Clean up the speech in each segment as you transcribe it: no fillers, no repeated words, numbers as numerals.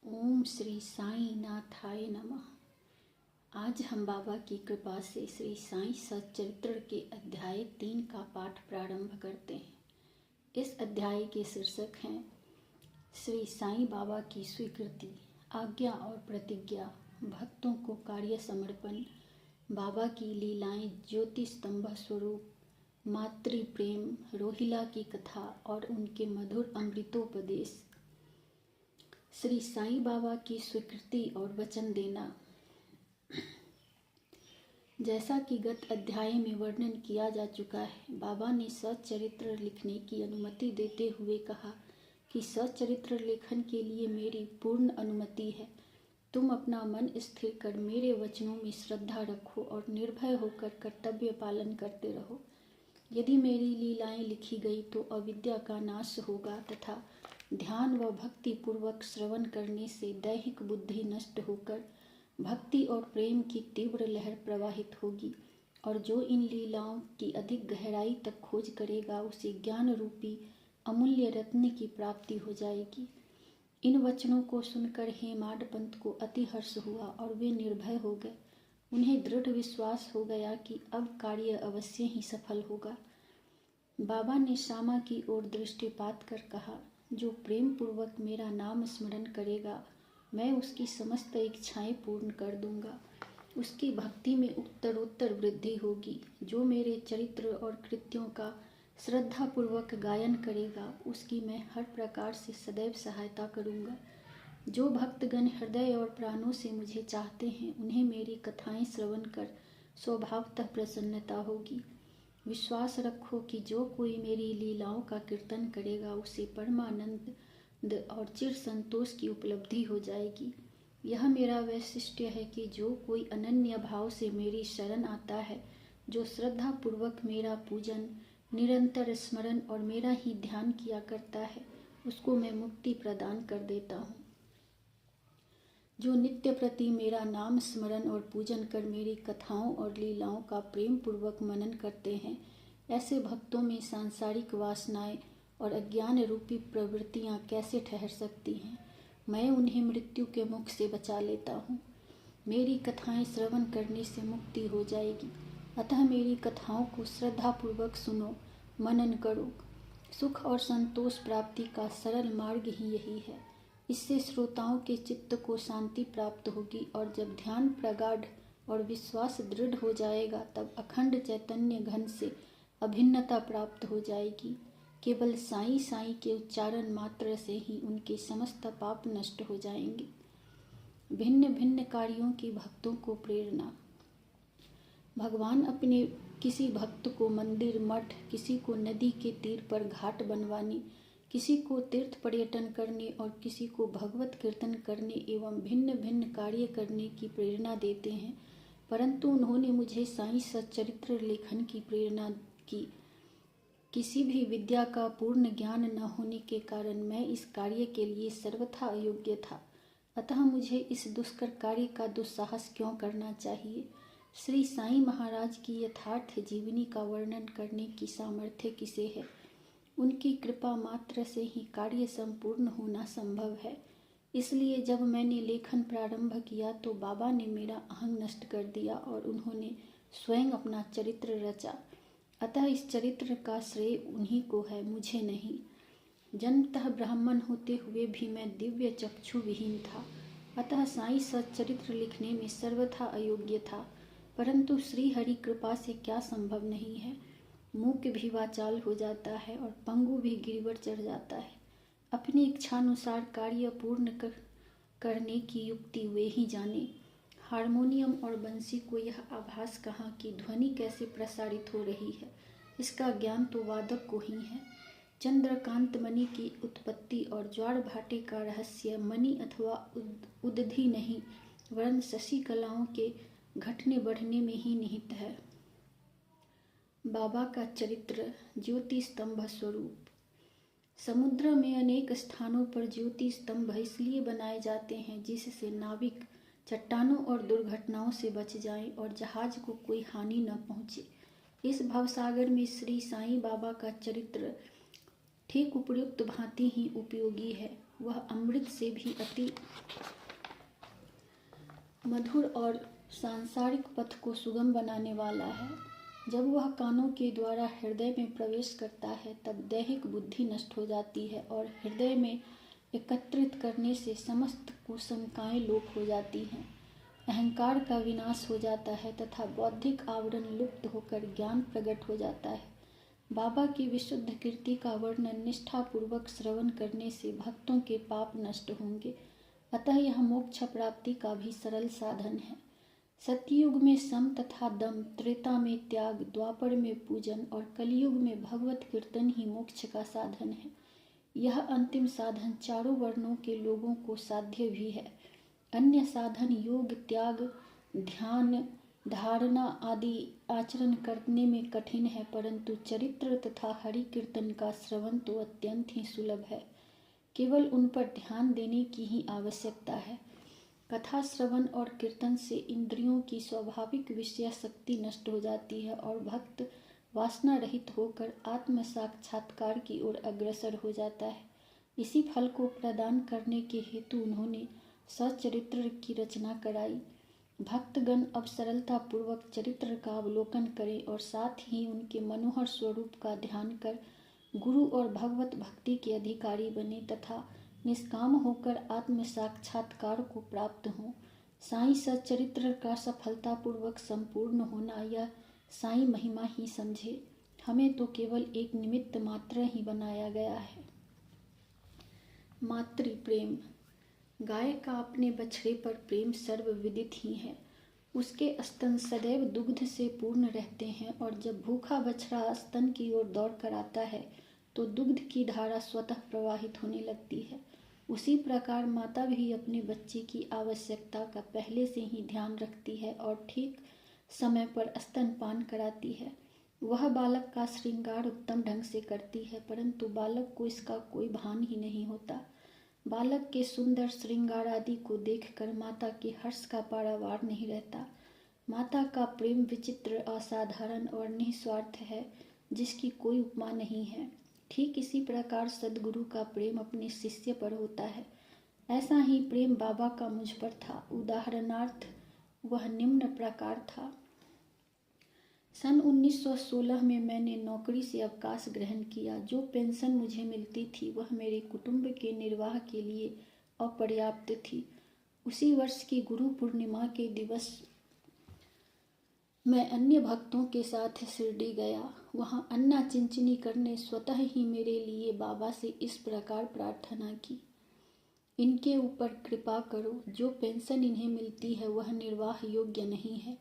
ओम श्री साईं नाथाय नमः। आज हम बाबा की कृपा से श्री साईं सच्चरित्र के अध्याय 3 का पाठ प्रारंभ करते हैं। इस अध्याय के शीर्षक हैं श्री साईं बाबा की स्वीकृति, आज्ञा और प्रतिज्ञा, भक्तों को कार्य समर्पण, बाबा की लीलाएं, ज्योति स्तंभ स्वरूप, मातृ प्रेम, रोहिला की कथा और उनके मधुर अमृतोपदेश। श्री साईं बाबा की स्वीकृति और वचन देना। जैसा कि गत अध्याय में वर्णन किया जा चुका है, बाबा ने सच्चरित्र लिखने की अनुमति देते हुए कहा कि सच्चरित्र लेखन के लिए मेरी पूर्ण अनुमति है। तुम अपना मन स्थिर कर मेरे वचनों में श्रद्धा रखो और निर्भय होकर कर्तव्य पालन करते रहो। यदि मेरी लीलाएं लिखी गई तो अविद्या का नाश होगा तथा ध्यान व भक्ति पूर्वक श्रवण करने से दैहिक बुद्धि नष्ट होकर भक्ति और प्रेम की तीव्र लहर प्रवाहित होगी, और जो इन लीलाओं की अधिक गहराई तक खोज करेगा उसे ज्ञान रूपी अमूल्य रत्न की प्राप्ति हो जाएगी। इन वचनों को सुनकर हेमाड पंत को अति हर्ष हुआ और वे निर्भय हो गए। उन्हें दृढ़ विश्वास हो गया कि अब कार्य अवश्य ही सफल होगा। बाबा ने श्यामा की ओर दृष्टिपात कर कहा, जो प्रेम पूर्वक मेरा नाम स्मरण करेगा मैं उसकी समस्त इच्छाएं पूर्ण कर दूंगा। उसकी भक्ति में उत्तरोत्तर वृद्धि होगी। जो मेरे चरित्र और कृत्यों का श्रद्धापूर्वक गायन करेगा उसकी मैं हर प्रकार से सदैव सहायता करूंगा। जो भक्तगण हृदय और प्राणों से मुझे चाहते हैं उन्हें मेरी कथाएं श्रवण कर स्वभावतः प्रसन्नता होगी। विश्वास रखो कि जो कोई मेरी लीलाओं का कीर्तन करेगा उसे परमानंद और चिर संतोष की उपलब्धि हो जाएगी। यह मेरा वैशिष्ट्य है कि जो कोई अनन्य भाव से मेरी शरण आता है, जो श्रद्धा पूर्वक मेरा पूजन, निरंतर स्मरण और मेरा ही ध्यान किया करता है, उसको मैं मुक्ति प्रदान कर देता हूँ। जो नित्य प्रति मेरा नाम स्मरण और पूजन कर मेरी कथाओं और लीलाओं का प्रेम पूर्वक मनन करते हैं, ऐसे भक्तों में सांसारिक वासनाएं और अज्ञान रूपी प्रवृत्तियां कैसे ठहर सकती हैं। मैं उन्हें मृत्यु के मुख से बचा लेता हूँ। मेरी कथाएं श्रवण करने से मुक्ति हो जाएगी। अतः मेरी कथाओं को श्रद्धापूर्वक सुनो, मनन करो। सुख और संतोष प्राप्ति का सरल मार्ग ही यही है। इससे श्रोताओं के चित्त को शांति प्राप्त होगी, और जब ध्यान प्रगाढ़ और विश्वास दृढ़ हो जाएगा तब अखंड चैतन्य घन से अभिन्नता प्राप्त हो जाएगी। केवल साईं साईं के उच्चारण मात्र से ही उनके समस्त पाप नष्ट हो जाएंगे। भिन्न भिन्न कार्यों की भक्तों को प्रेरणा। भगवान अपने किसी भक्त को मंदिर, मठ, किसी को नदी के तीर पर घाट बनवाने, किसी को तीर्थ पर्यटन करने और किसी को भगवत कीर्तन करने एवं भिन्न भिन्न कार्य करने की प्रेरणा देते हैं, परंतु उन्होंने मुझे साईं सच्चरित्र लेखन की प्रेरणा की। किसी भी विद्या का पूर्ण ज्ञान न होने के कारण मैं इस कार्य के लिए सर्वथा अयोग्य था। अतः मुझे इस दुष्कर कार्य का दुस्साहस क्यों करना चाहिए। श्री साईं महाराज की यथार्थ जीवनी का वर्णन करने की सामर्थ्य किसे है। उनकी कृपा मात्र से ही कार्य संपूर्ण होना संभव है। इसलिए जब मैंने लेखन प्रारंभ किया तो बाबा ने मेरा अहंग नष्ट कर दिया और उन्होंने स्वयं अपना चरित्र रचा। अतः इस चरित्र का श्रेय उन्हीं को है, मुझे नहीं। जन्मतः ब्राह्मण होते हुए भी मैं दिव्य चक्षु विहीन था, अतः साईं सच्चरित्र लिखने में सर्वथा अयोग्य था। परंतु श्री हरि कृपा से क्या संभव नहीं है। मूक भी वाचाल हो जाता है और पंगु भी गिरवर चढ़ जाता है। अपनी इच्छानुसार कार्य पूर्ण करने की युक्ति वे ही जाने। हारमोनियम और बंसी को यह आभास कहाँ कि ध्वनि कैसे प्रसारित हो रही है, इसका ज्ञान तो वादक को ही है। चंद्रकांत मणि की उत्पत्ति और ज्वार भाटे का रहस्य मणि अथवा उदधि नहीं, वरन शशि कलाओं के घटने बढ़ने में ही निहित है। बाबा का चरित्र, ज्योति स्तंभ स्वरूप। समुद्र में अनेक स्थानों पर ज्योति स्तंभ इसलिए बनाए जाते हैं जिससे नाविक चट्टानों और दुर्घटनाओं से बच जाएं और जहाज को कोई हानि न पहुंचे। इस भवसागर में श्री साईं बाबा का चरित्र ठीक उपयुक्त भांति ही उपयोगी है। वह अमृत से भी अति मधुर और सांसारिक पथ को सुगम बनाने वाला है। जब वह कानों के द्वारा हृदय में प्रवेश करता है तब दैहिक बुद्धि नष्ट हो जाती है और हृदय में एकत्रित करने से समस्त कुशंकाएं लोप हो जाती हैं। अहंकार का विनाश हो जाता है तथा बौद्धिक आवरण लुप्त होकर ज्ञान प्रकट हो जाता है। बाबा की विशुद्ध कीर्ति का वर्णन निष्ठापूर्वक श्रवण करने से भक्तों के पाप नष्ट होंगे। अतः यह मोक्ष प्राप्ति का भी सरल साधन है। सतयुग में सम तथा दम, त्रेता में त्याग, द्वापर में पूजन और कलयुग में भगवत कीर्तन ही मोक्ष का साधन है। यह अंतिम साधन चारों वर्णों के लोगों को साध्य भी है। अन्य साधन योग, त्याग, ध्यान, धारणा आदि आचरण करने में कठिन है, परंतु चरित्र तथा हरि कीर्तन का श्रवण तो अत्यंत ही सुलभ है। केवल उन पर ध्यान देने की ही आवश्यकता है। कथा श्रवण और कीर्तन से इंद्रियों की स्वाभाविक विषय शक्ति नष्ट हो जाती है और भक्त वासना रहित होकर आत्म साक्षात्कार की ओर अग्रसर हो जाता है। इसी फल को प्रदान करने के हेतु उन्होंने सचरित्र की रचना कराई। भक्तगण अब सरलता पूर्वक चरित्र का अवलोकन करें और साथ ही उनके मनोहर स्वरूप का ध्यान कर गुरु और भगवत भक्ति के अधिकारी बने तथा निष्काम होकर आत्म साक्षात्कार को प्राप्त हों। साईं सच्चरित्र का सफलतापूर्वक संपूर्ण होना यह साईं महिमा ही समझे। हमें तो केवल एक निमित्त मात्र ही बनाया गया है। मातृ प्रेम। गाय का अपने बछड़े पर प्रेम सर्वविदित ही है। उसके स्तन सदैव दुग्ध से पूर्ण रहते हैं और जब भूखा बछड़ा स्तन की ओर दौड़ कर आता है तो दुग्ध की धारा स्वतः प्रवाहित होने लगती है। उसी प्रकार माता भी अपने बच्चे की आवश्यकता का पहले से ही ध्यान रखती है और ठीक समय पर स्तनपान कराती है। वह बालक का श्रृंगार उत्तम ढंग से करती है, परंतु बालक को इसका कोई भान ही नहीं होता। बालक के सुंदर श्रृंगार आदि को देखकर माता के हर्ष का पारावार नहीं रहता। माता का प्रेम विचित्र, असाधारण और निस्वार्थ है, जिसकी कोई उपमा नहीं है। ठीक इसी प्रकार सद्गुरु का प्रेम अपने शिष्य पर होता है। ऐसा ही प्रेम बाबा का मुझ पर था। उदाहरणार्थ वह निम्न प्रकार था। सन 1916 में मैंने नौकरी से अवकाश ग्रहण किया। जो पेंशन मुझे मिलती थी वह मेरे कुटुंब के निर्वाह के लिए अपर्याप्त थी। उसी वर्ष की गुरु पूर्णिमा के दिवस मैं अन्य भक्तों के साथ शिरडी गया। वहाँ अन्ना चिंचनी करने स्वतः ही मेरे लिए बाबा से इस प्रकार प्रार्थना की, इनके ऊपर कृपा करो। जो पेंशन इन्हें मिलती है वह निर्वाह योग्य नहीं है।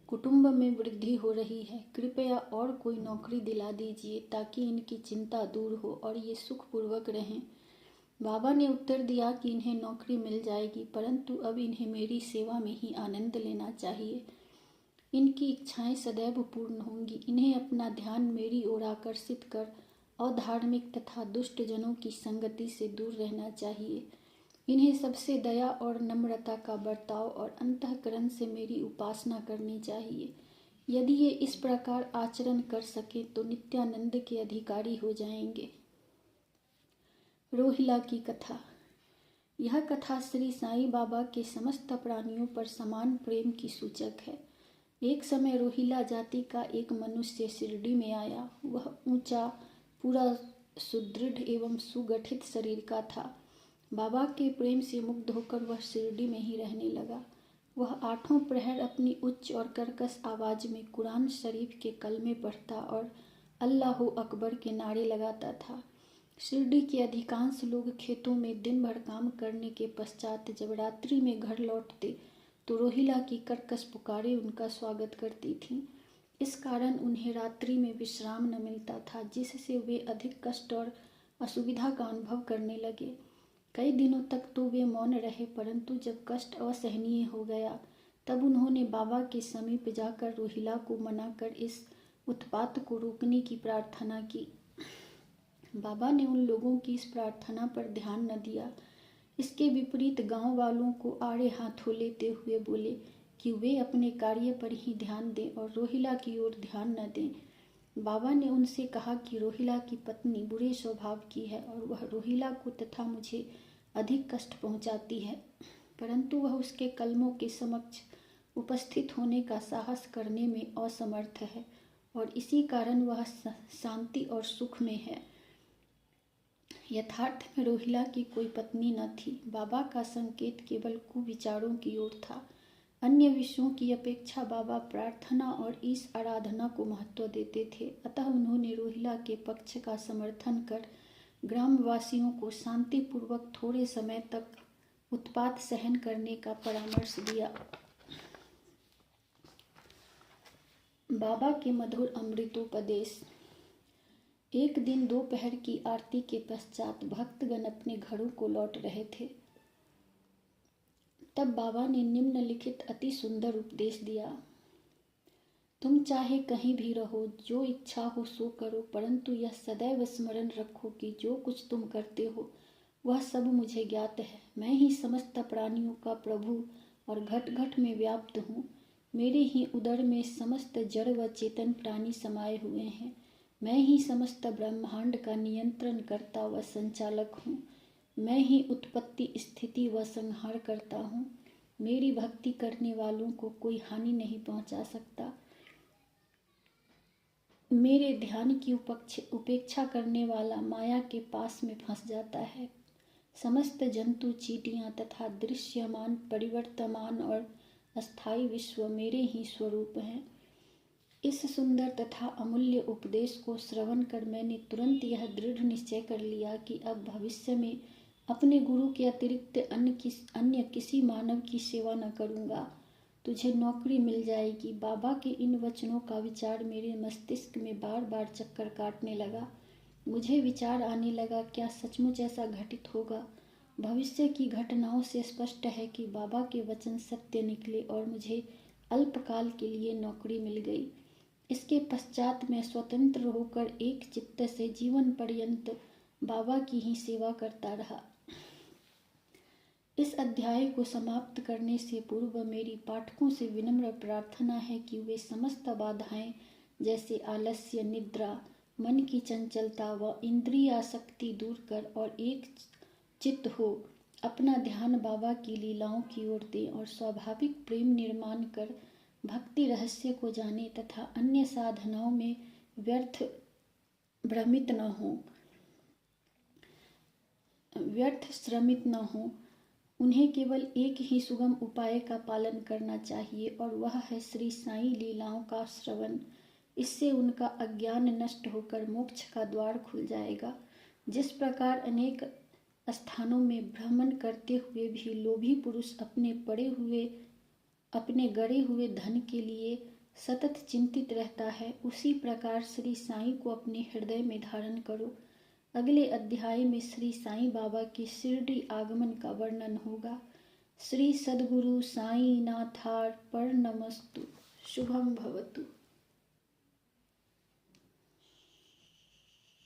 कुटुंब में वृद्धि हो रही है, कृपया और कोई नौकरी दिला दीजिए ताकि इनकी चिंता दूर हो और ये सुखपूर्वक रहें। बाबा ने उत्तर दिया कि इन्हें नौकरी मिल जाएगी, परंतु अब इन्हें मेरी सेवा में ही आनंद लेना चाहिए। इनकी इच्छाएं सदैव पूर्ण होंगी। इन्हें अपना ध्यान मेरी ओर आकर्षित कर अधार्मिक तथा दुष्ट जनों की संगति से दूर रहना चाहिए। इन्हें सबसे दया और नम्रता का बर्ताव और अंतःकरण से मेरी उपासना करनी चाहिए। यदि ये इस प्रकार आचरण कर सके तो नित्यानंद के अधिकारी हो जाएंगे। रोहिला की कथा। यह कथा श्री साईं बाबा के समस्त प्राणियों पर समान प्रेम की सूचक है। एक समय रोहिला जाति का एक मनुष्य शिरडी में आया। वह ऊंचा, पूरा सुदृढ़ एवं सुगठित शरीर का था। बाबा के प्रेम से मुग्ध होकर वह शिरडी में ही रहने लगा। वह 8 प्रहर अपनी उच्च और कर्कश आवाज में कुरान शरीफ के कलमे पढ़ता और अल्लाह अकबर के नारे लगाता था। शिरडी के अधिकांश लोग खेतों में दिन भर काम करने के पश्चात जब रात्रि में घर लौटते तो रोहिला की कर्कश पुकारें उनका स्वागत करती थीं। इस कारण उन्हें रात्रि में विश्राम न मिलता था, जिससे वे अधिक कष्ट और असुविधा का अनुभव करने लगे। कई दिनों तक तो वे मौन रहे, परंतु जब कष्ट असहनीय हो गया तब उन्होंने बाबा के समीप जाकर रोहिला को मनाकर इस उत्पात को रोकने की प्रार्थना की। बाबा ने उन लोगों की इस प्रार्थना पर ध्यान न दिया। इसके विपरीत गांव वालों को आड़े हाथों लेते हुए बोले कि वे अपने कार्य पर ही ध्यान दें और रोहिला की ओर ध्यान न दें। बाबा ने उनसे कहा कि रोहिला की पत्नी बुरे स्वभाव की है और वह रोहिला को तथा मुझे अधिक कष्ट पहुंचाती है, परंतु वह उसके कलमों के समक्ष उपस्थित होने का साहस करने में असमर्थ है और इसी कारण वह शांति और सुख में है। यथार्थ में रोहिला की कोई पत्नी न थी। बाबा का संकेत केवल कुविचारों की ओर था। अन्य विषयों की अपेक्षा बाबा प्रार्थना और इस आराधना को महत्व देते थे। अतः उन्होंने रोहिला के पक्ष का समर्थन कर ग्रामवासियों को शांतिपूर्वक थोड़े समय तक उत्पात सहन करने का परामर्श दिया। बाबा के मधुर अमृतोपदेश। एक दिन दोपहर की आरती के पश्चात भक्तगण अपने घरों को लौट रहे थे। तब बाबा ने निम्नलिखित अति सुंदर उपदेश दिया। तुम चाहे कहीं भी रहो, जो इच्छा हो सो करो, परंतु यह सदैव स्मरण रखो कि जो कुछ तुम करते हो वह सब मुझे ज्ञात है। मैं ही समस्त प्राणियों का प्रभु और घट घट में व्याप्त हूँ। मेरे ही उदर में समस्त जड़ व चेतन प्राणी समाये हुए हैं। मैं ही समस्त ब्रह्मांड का नियंत्रण करता व संचालक हूँ। मैं ही उत्पत्ति, स्थिति व संहार करता हूँ। मेरी भक्ति करने वालों को कोई हानि नहीं पहुँचा सकता। मेरे ध्यान की उपेक्षा करने वाला माया के पास में फंस जाता है। समस्त जंतु, चींटियाँ तथा दृश्यमान, परिवर्तमान और अस्थायी विश्व मेरे ही स्वरूप हैं। इस सुंदर तथा अमूल्य उपदेश को श्रवण कर मैंने तुरंत यह दृढ़ निश्चय कर लिया कि अब भविष्य में अपने गुरु के अतिरिक्त अन्य किसी मानव की सेवा न करूँगा। तुझे नौकरी मिल जाएगी। बाबा के इन वचनों का विचार मेरे मस्तिष्क में बार बार चक्कर काटने लगा। मुझे विचार आने लगा, क्या सचमुच ऐसा घटित होगा? भविष्य की घटनाओं से स्पष्ट है कि बाबा के वचन सत्य निकले और मुझे अल्पकाल के लिए नौकरी मिल गई। इसके पश्चात मैं स्वतंत्र होकर एक चित्त से जीवन पर्यंत बाबा की ही सेवा करता रहा। इस अध्याय को समाप्त करने से पूर्व मेरी पाठकों से विनम्र प्रार्थना है कि वे समस्त बाधाएं जैसे आलस्य, निद्रा, मन की चंचलता व इंद्रिय आसक्ति दूर कर और एक चित्त हो अपना ध्यान बाबा की लीलाओं की ओर दें और स्वाभाविक प्रेम निर्माण कर भक्ति रहस्य को जाने तथा अन्य साधनाओं में व्यर्थ श्रमित न हो। उन्हें केवल एक ही सुगम उपाय का पालन करना चाहिए और वह है श्री साईं लीलाओं का श्रवण। इससे उनका अज्ञान नष्ट होकर मोक्ष का द्वार खुल जाएगा। जिस प्रकार अनेक स्थानों में भ्रमण करते हुए भी लोभी पुरुष अपने गड़े हुए धन के लिए सतत चिंतित रहता है, उसी प्रकार श्री साईं को अपने हृदय में धारण करो। अगले अध्याय में श्री साईं बाबा की शिरडी आगमन का वर्णन होगा। श्री सद्गुरु साईं नाथार्पणमस्तु। शुभम भवतु।